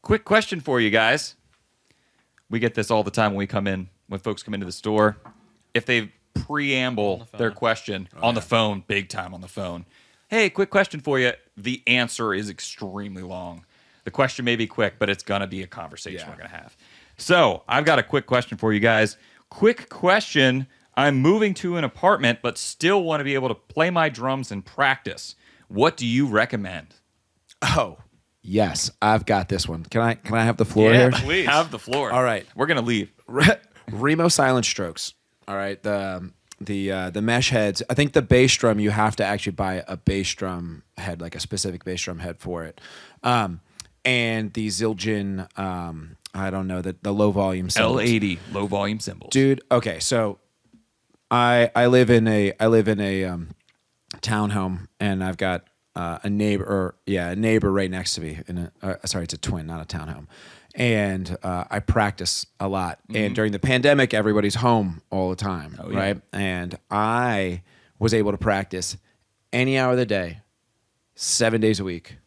quick question for you guys. We get this all the time when folks come into the store. If they preamble their question on the phone, big time on the phone. Hey, quick question for you. The answer is extremely long. The question may be quick, but it's going to be a conversation we're going to have. So I've got a quick question for you guys. Quick question. I'm moving to an apartment, but still want to be able to play my drums and practice. What do you recommend? Oh, yes, I've got this one. Can I have the floor Yeah, here? please. Have the floor. All right. We're going to leave. Remo Silent Strokes. All right. The mesh heads. I think the bass drum, you have to actually buy a bass drum head, like a specific bass drum head for it. And the Zildjian, I don't know, the low volume cymbals. L80 low volume cymbals. Dude, okay, so I live in a townhome, and I've got a neighbor right next to me. Sorry, it's a twin, not a townhome. And I practice a lot. Mm-hmm. And during the pandemic, everybody's home all the time, right? And I was able to practice any hour of the day, 7 days a week,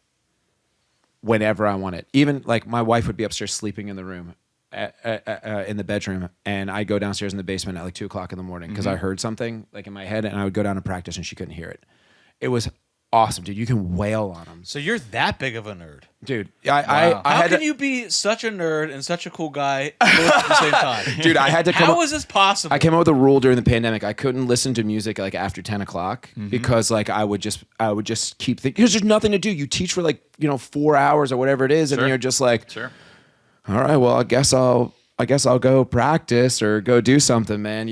whenever I wanted. Even like my wife would be upstairs sleeping in the room, in the bedroom, and I'd go downstairs in the basement at like 2 o'clock in the morning because I heard something like in my head, and I would go down and practice, and she couldn't hear it. It was awesome, dude. You can wail on them. So you're that big of a nerd, dude. How can you be such a nerd and such a cool guy both at the same time, dude? I had to come. How is this possible? I came up with a rule during the pandemic. I couldn't listen to music like after 10 o'clock because like I would just keep thinking because there's nothing to do. You teach for like 4 hours or whatever it is, and you're just like, all right, well, I guess I'll go practice or go do something, man.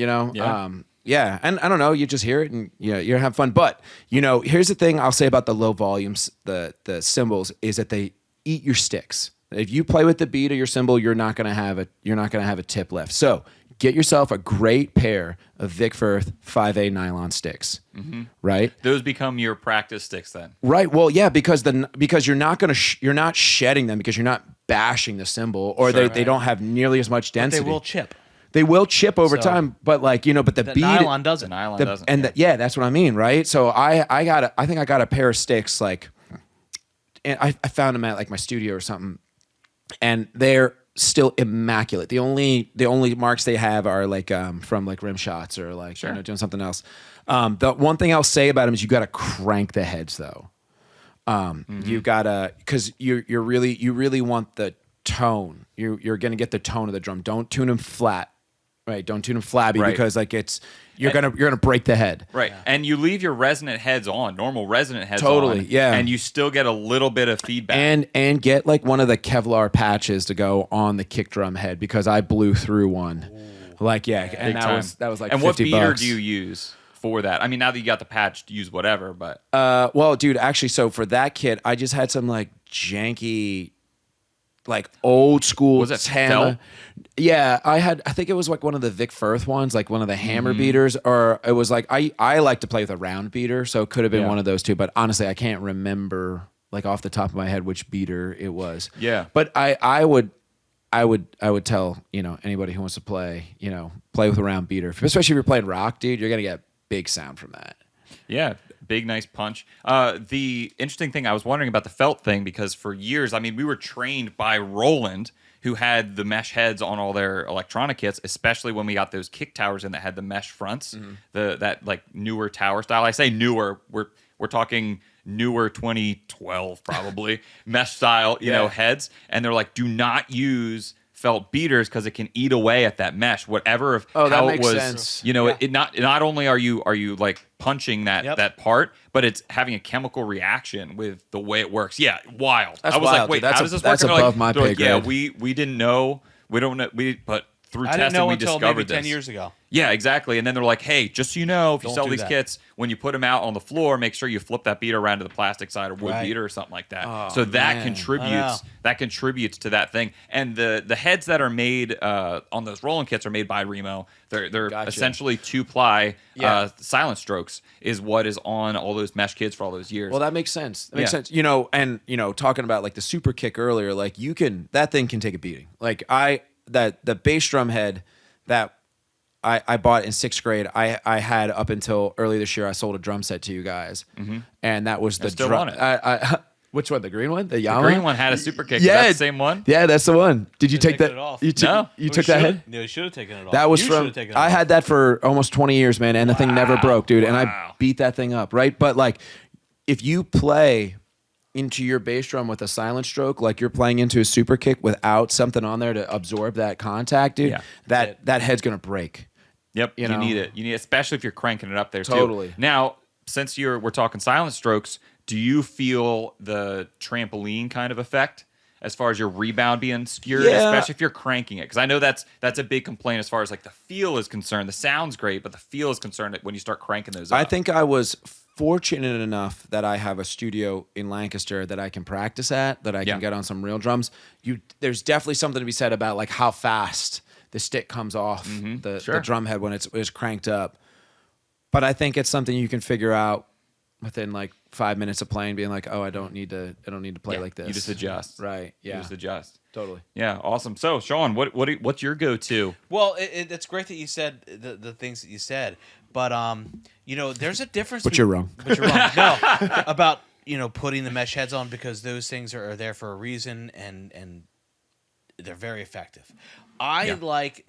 Yeah, and I don't know, you just hear it and you have fun. But here's the thing I'll say about the low volumes, the cymbals, is that they eat your sticks. If you play with the beat of your cymbal, you're not gonna have a tip left. So get yourself a great pair of Vic Firth 5A nylon sticks. Right? Those become your practice sticks then. Right. Well, yeah, because you're not you're not shedding them because you're not bashing the cymbal, or they don't have nearly as much density. But they will chip. They will chip over time, but but the beat nylon doesn't. That's what I mean, right? So I think I got a pair of sticks and I found them at like my studio or something, and they're still immaculate. The only marks they have are like from like rim shots or like doing something else. The one thing I'll say about them is you got to crank the heads though. You gotta, because you really want the tone. You're gonna get the tone of the drum. Don't tune them flat. Right, don't tune them flabby because like you're gonna break the head. Right, and you leave your resonant heads on, normal resonant heads on, and you still get a little bit of feedback. And get like one of the Kevlar patches to go on the kick drum head because I blew through one. And that was like $50. And what beater do you use for that? I mean, now that you got the patch, use whatever. But well, dude, actually, so for that kit, I just had some like janky, like old school. Was it felt? Yeah, I think it was like one of the Vic Firth ones, like one of the hammer beaters, or it was like I like to play with a round beater, so it could have been one of those two. But honestly, I can't remember like off the top of my head which beater it was. Yeah, but I would tell anybody who wants to play with a round beater, especially if you're playing rock, dude. You're gonna get big sound from that. Yeah. Big, nice punch. The interesting thing, I was wondering about the felt thing because for years, I mean, we were trained by Roland, who had the mesh heads on all their electronic kits, especially when we got those kick towers in that had the mesh fronts, that like newer tower style. I say newer, we're talking newer 2012 probably mesh style, heads, and they're like, do not use felt beaters because it can eat away at that mesh, whatever. That makes sense. It not only are you like punching that part, but it's having a chemical reaction with the way it works. Yeah, wild. That's I was wild, like, wait, dude. how does this work? That's above my pay grade. Yeah, we didn't know. We don't know. But through I testing, didn't know we until discovered maybe this 10 years ago. Yeah, exactly. And then they're like, hey, just so you know, if you Don't sell do these that. kits, when you put them out on the floor, make sure you flip that beater around to the plastic side or wood beater or something like that. So that contributes to that thing. And the heads that are made on those Roland kits are made by Remo. They're essentially 2-ply silent strokes is what is on all those mesh kits for all those years. Well, that makes sense. That makes sense. And talking about like the super kick earlier, like that thing can take a beating. Like the bass drum head that I bought in 6th grade, I had up until early this year. I sold a drum set to you guys, and that was the still drum. on it. Which one? The green one? The The Yamaha? green one had a super kick. Yeah. Is that the same one? Yeah, that's the one. Did you take taken that? it off. You took, No. you took that head? No, you should have taken it off. That was You from. should've taken it I off. had that for almost 20 years, man, and the thing never broke, dude. And I Wow. beat that thing up, right? But like, if you play into your bass drum with a silent stroke, like you're playing into a super kick without something on there to absorb that contact, dude, Yeah. that head's gonna break. Yep, you know? need it. You need, especially if you're cranking it up there too. Totally. Now, since we're talking silent strokes, do you feel the trampoline kind of effect as far as your rebound being skewered, Yeah. especially if you're cranking it? Because I know that's a big complaint as far as like the feel is concerned. The sound's great, but the feel is concerned when you start cranking those up. I think I was fortunate enough that I have a studio in Lancaster that I can practice at, that I Yeah. can get on some real drums. There's definitely something to be said about like how fast the stick comes off the Sure. drum head when it's cranked up. But I think it's something you can figure out within like 5 minutes of playing, being like, oh, I don't need to play Yeah, like this. You just adjust. Right. You Yeah. just adjust. Totally. Yeah, awesome. So, Sean, what's your go-to? Well, it's great that you said the things that you said, but there's a difference. But you're wrong. But you're wrong. No, about putting the mesh heads on, because those things are there for a reason, and they're very effective. I like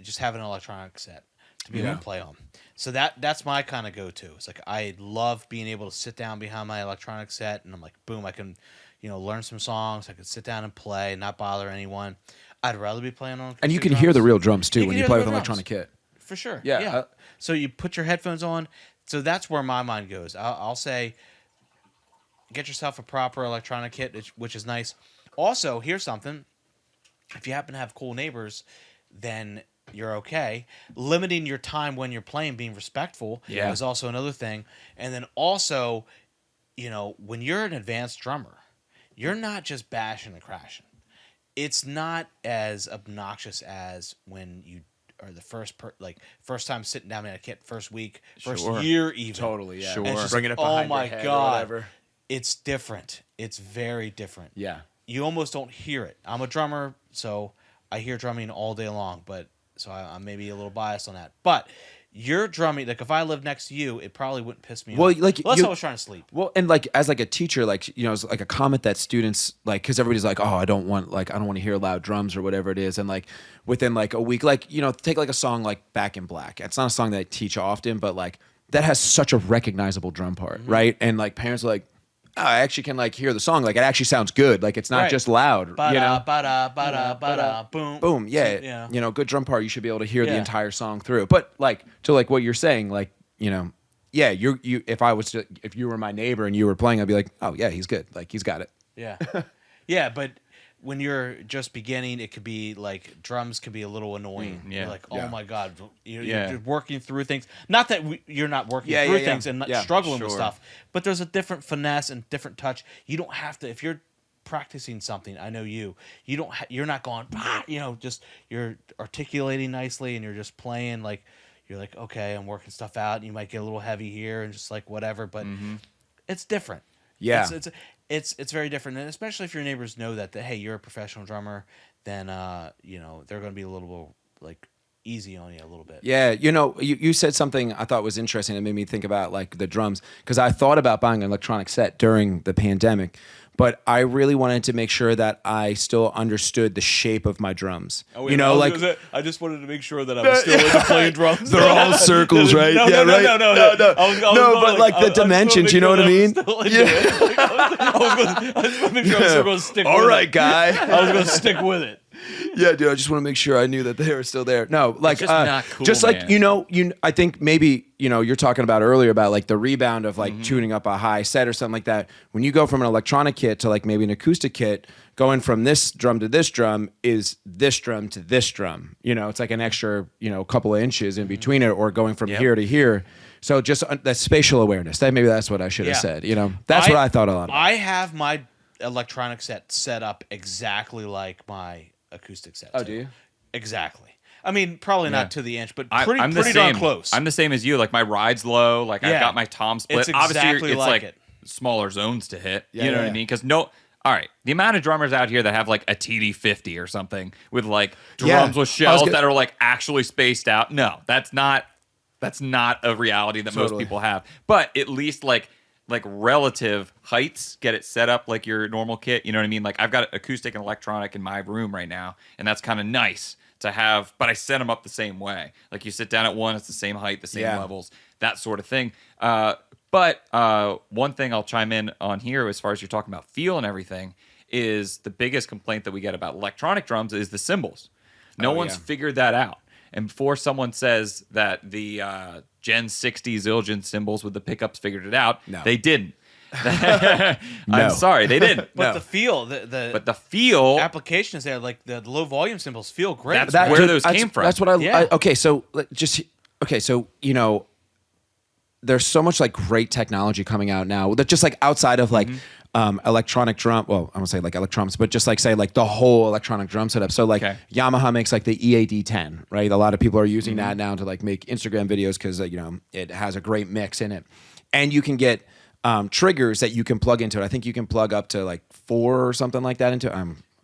just having an electronic set to be able to play on. So that's my kind of go-to. It's like I love being able to sit down behind my electronic set, and I'm like, boom, I can learn some songs. I could sit down and play, not bother anyone. I'd rather be playing on. And you acoustic can hear the drums. real drums too You when can you hear play the with an real electronic drums. kit. For sure. Yeah. So you put your headphones on. So that's where my mind goes. I'll say, get yourself a proper electronic kit, which is nice. Also, here's something. If you happen to have cool neighbors, then you're okay. Limiting your time when you're playing, being respectful, Yeah. is also another thing. And then also, when you're an advanced drummer, you're not just bashing and crashing. It's not as obnoxious as when you are the first time sitting down in a kit, first week, first Sure. year even. Totally. Yeah. Sure. And it's just, Bring it up oh behind my your head or God. whatever. It's different. It's very different. Yeah. You almost don't hear it. I'm a drummer, so I hear drumming all day long, so I'm maybe a little biased on that. But you're drumming, like if I lived next to you, it probably wouldn't piss me Well, off. like, Unless you- I was trying to sleep. Well, and like as like a teacher, like it's like a comment that students like, because everybody's like, oh, I don't want to hear loud drums or whatever it is, and like within like a week, like take like a song like Back in Black. It's not a song that I teach often, but like that has such a recognizable drum part, right? And like parents are like, oh, I actually can like hear the song, like it actually sounds good, like it's not Right. just loud, Ba-da, ba-da, ba-da, ba-da, boom. boom, yeah, Yeah. good drum part, you should be able to hear the Yeah. entire song through. But like to like what you're saying, like yeah, you if you were my neighbor and you were playing, I'd be like, oh yeah, he's good, like he's got it. Yeah. Yeah, but when you're just beginning, it could be like drums can be a little annoying. yeah. You're like, oh Yeah. my God. Yeah. You're working through things. Not that you're not working Yeah, through yeah, yeah. things and not Yeah, struggling with sure. stuff, but there's a different finesse and different touch. You don't have to, if you're practicing something, I know you're not going, just you're articulating nicely and you're just playing like, you're like, okay, I'm working stuff out. And you might get a little heavy here and just like whatever, but it's different. Yeah. It's very different, and especially if your neighbors know that hey, you're a professional drummer, then they're going to be a little like easy on you a little bit. Yeah, you said something I thought was interesting that made me think about like the drums, because I thought about buying an electronic set during the pandemic, but I really wanted to make sure that I still understood the shape of my drums. I just wanted to make sure that I was still into playing drums. They're all circles, right? No, Yeah, no, right? no. No, was no, going but like the I just wanted to dimensions, make you know sure what I that mean? was still into it. I just want to make sure I was still going to stick with it. All right, guy. I was going to stick with it. Yeah, dude, I just want to make sure I knew that they were still there. No, like just not cool, just like man. I think maybe you're talking about earlier about like the rebound of like tuning up a high set or something like that. When you go from an electronic kit to like maybe an acoustic kit, going from this drum to this drum is this drum to this drum. It's like an extra couple of inches in between it, or going from here to here. So just that spatial awareness. That's what I should have said. That's what I thought a lot about. I have my electronic set up exactly like my acoustic set. Oh, too. do you? Exactly. I mean, probably not to the inch, but I'm pretty the darn same. close. I'm the same as you. Like my ride's low. Like I've Yeah. got my tom split. It's Obviously, exactly it's like like it. smaller zones to hit. Yeah, you know yeah, what I yeah. mean? Because all right, the amount of drummers out here that have like a TD50 or something with like drums with shells that are like actually spaced out. No, that's not a reality that most Totally. people have. But at least like like relative heights, get it set up like your normal kit. You know what I mean? Like I've got acoustic and electronic in my room right now, and that's kind of nice to have, but I set them up the same way. Like you sit down at one, it's the same height, the same levels, that sort of thing. But one thing I'll chime in on here, as far as you're talking about feel and everything, is the biggest complaint that we get about electronic drums is the cymbals. No one's figured that out. And before someone says that the Gen 60 Zildjian cymbals with the pickups figured it out, they didn't. I'm sorry, they didn't. But the feel, the feel application is there. Like the low volume cymbals feel great. That's where those came from. That's what okay, so you know, there's so much like great technology coming out now that just like outside of like electronic drum. Well, I won't say like electronics, but just like say like the whole electronic drum setup. So like Yamaha makes like the EAD10, right? A lot of people are using that now to like make Instagram videos because you know it has a great mix in it, and you can get triggers that you can plug into it. I think you can plug up to like 4 or something like that into.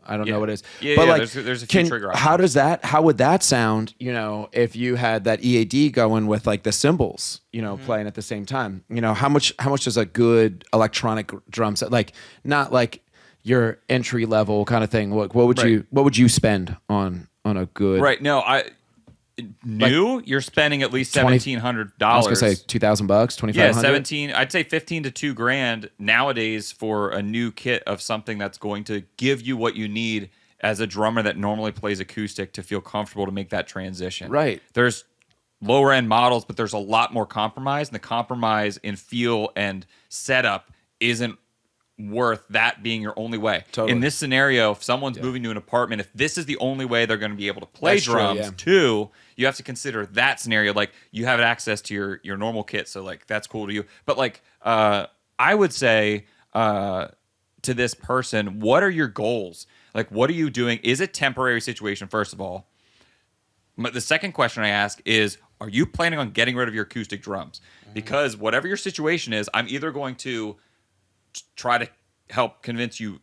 I don't know what it is. But like, there's a few trigger options. How would that sound, you know, if you had that EAD going with like the cymbals, you know, playing at the same time? You know, how much does a good electronic drum set, like not like your entry level kind of thing, what would you spend on a good you're spending at least $1,700. I was gonna say $2,000, $2,500. Yeah, 17. I'd say 15 to $2,000 nowadays for a new kit of something that's going to give you what you need as a drummer that normally plays acoustic to feel comfortable to make that transition. Right. There's lower end models, but there's a lot more compromise, and the compromise in feel and setup isn't worth that being your only way. Totally. In this scenario, if someone's moving to an apartment, if this is the only way they're going to be able to play That's drums too, you have to consider that scenario. Like you have access to your normal kit, so like that's cool to you. But like I would say to this person, what are your goals? Like what are you doing? Is it temporary situation, first of all? But the second question I ask is, are you planning on getting rid of your acoustic drums? Because whatever your situation is, I'm either going to try to help convince you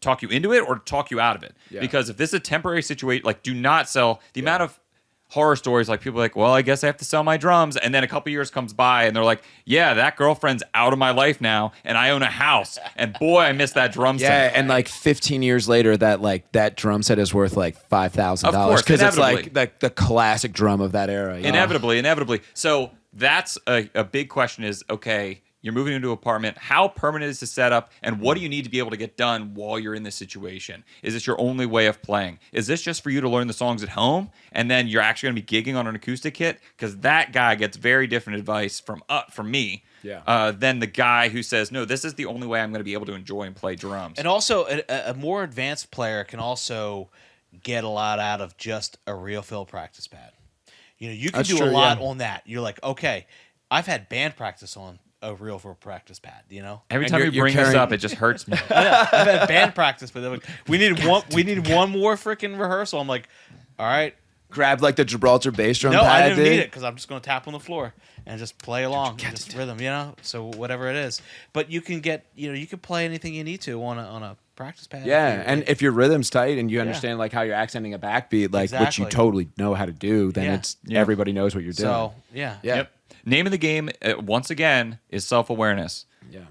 talk you into it or talk you out of it. Because if this is a temporary situation, like do not sell the amount of horror stories, like people are like, well, I guess I have to sell my drums. And then a couple years comes by and they're like, yeah, that girlfriend's out of my life now and I own a house. And boy, I miss that drum set. Yeah, and like 15 years later, that drum set is worth like $5,000 because it's like the classic drum of that era. Inevitably. So that's a big question is, okay, you're moving into an apartment. How permanent is the setup, and what do you need to be able to get done while you're in this situation? Is this your only way of playing? Is this just for you to learn the songs at home, and then you're actually going to be gigging on an acoustic kit? Because that guy gets very different advice from me than the guy who says, no, this is the only way I'm going to be able to enjoy and play drums. And also, a more advanced player can also get a lot out of just a real fill practice pad. You know, you can do a lot on that. You're like, okay, I've had band practice on a real for practice pad, you know. Every time you bring this up, it just hurts me. Yeah, I've had band practice, but they're like, we need one more freaking rehearsal. I'm like, all right, grab like the Gibraltar bass drum. No, pad, I didn't need it because I'm just going to tap on the floor and just play along, just rhythm, you know. So whatever it is, but you can get, you can play anything you need to on a practice pad. Yeah, and if your rhythm's tight and you understand like how you're accenting a backbeat, like which you totally know how to do, then it's everybody knows what you're doing. So Yep. Name of the game, once again, is self-awareness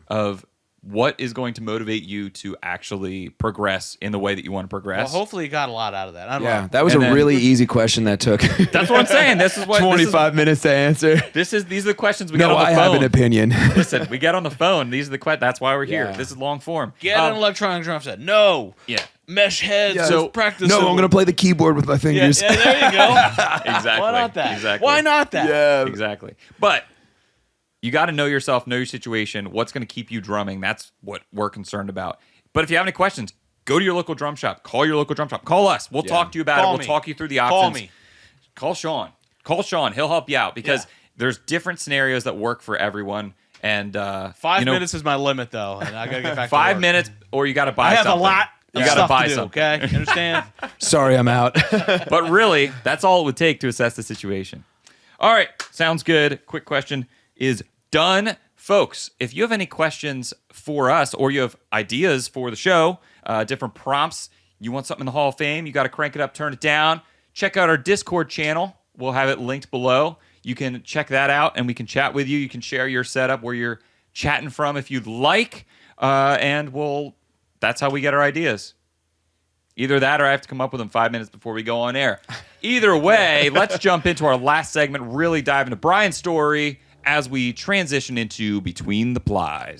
of what is going to motivate you to actually progress in the way that you want to progress. Well, hopefully you got a lot out of that. I don't know. That was really easy question that took. That's what I'm saying. This is what 25 minutes to answer. These are the questions we get on the phone. I have an opinion. Listen, we get on the phone. These are the questions. That's why we're here. This is long form. Get an electronic drum set. No. Yeah. Mesh heads. So practice. No, I'm going to play the keyboard with my fingers. Yeah, there you go. Exactly. Why not that? Exactly. Why not that? Yeah. Exactly. But you got to know yourself, know your situation, what's going to keep you drumming. That's what we're concerned about. But if you have any questions, go to your local drum shop. Call your local drum shop. Call us. We'll talk to you about it. We'll talk you through the options. Call me. Call Sean. Call Sean. He'll help you out because there's different scenarios that work for everyone. And 5 minutes is my limit, though, and I got to get back to 5 work. minutes, or you got to buy something. I have a lot. You got to buy do, something. Okay, you understand? Sorry, I'm out. But really, that's all it would take to assess the situation. All right, sounds good. Quick question is done. Folks, if you have any questions for us or you have ideas for the show, different prompts, you want something in the Hall of Fame, you got to crank it up, turn it down, check out our Discord channel. We'll have it linked below. You can check that out and we can chat with you. You can share your setup where you're chatting from if you'd like. And that's how we get our ideas. Either that or I have to come up with them 5 minutes before we go on air. Either way, let's jump into our last segment, really dive into Brian's story as we transition into Between the Plies.